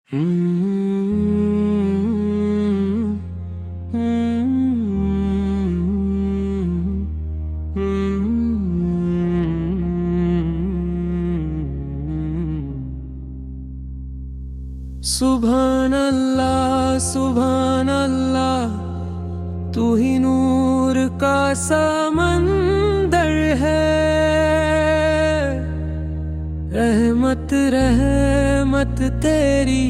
सुभान अल्लाह सुभान अल्लाह, तू ही नूर का समंदर है। रहमत रहमत तेरी,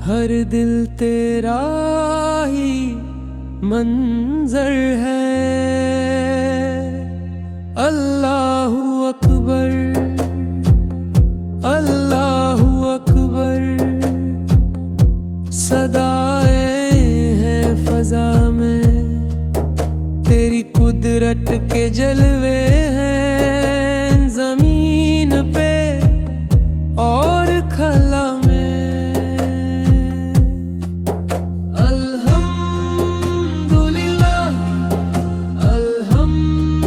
हर दिल तेरा ही मंजर है। अल्लाहु अकबर अल्लाहु अकबर, सदाएं हैं फजा में, तेरी कुदरत के जलवे हैं जमीन पे और खला में। अल्हम्दुलिल्लाह अल्हम्दुलिल्लाह,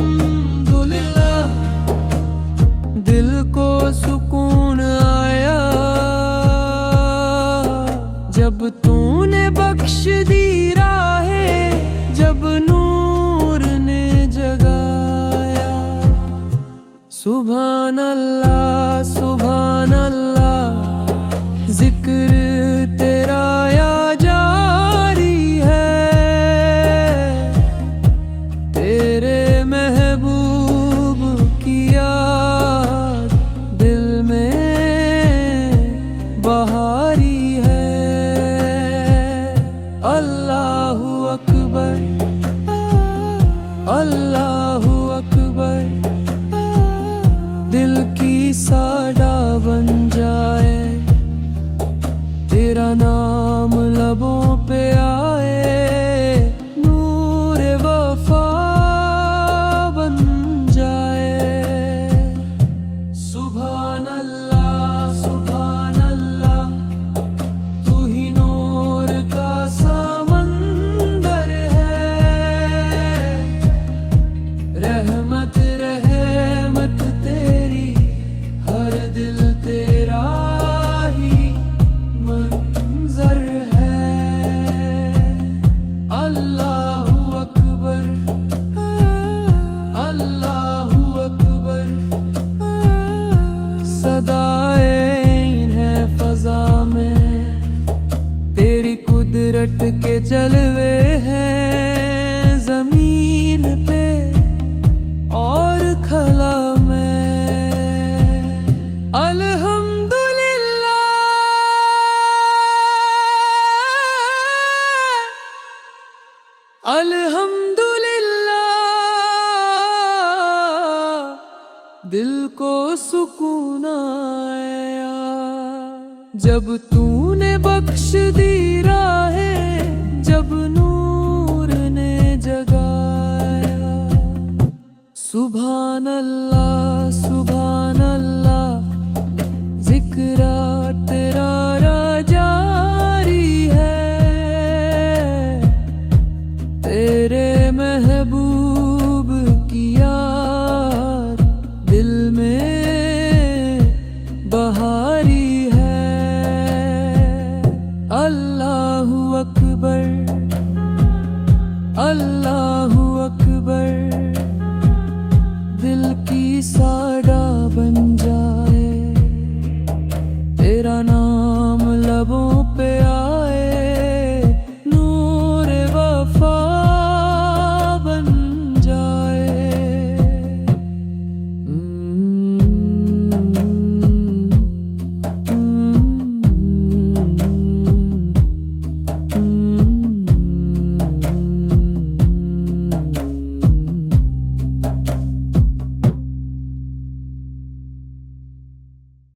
दिल को सुकून आया जब तूने बख्श दी राहें, जब नूर ने जगाया। सुभान अल्लाह सुभान अल्लाह, जिक्र तेरा या जारी है। तेरे महबूब की याद दिल में बहारी है। अल्लाहु अकबर अल्लाहु अकबर, दिल की साडा बन जाए, तेरा नाम लबों पे आए, नूर वफा बन जाए। सुभान अल्लाह सुभान अल्लाह, तू ही नूर का समंदर है। रहमत रहमत तेरी, हर दिल तेरा ही मंजर है। अल्लाहु अकबर अल्लाहु अकबर, सदाएं हैं फजा में, तेरी कुदरत के जलवे हैं जमीन पे और खला में। अल्हम्दुलिल्लाह अल्हम्दुलिल्लाह, दिल को सुकून आया जब तूने बख्श दी राहें, जब नूर ने जगाया। सुभान अल्लाह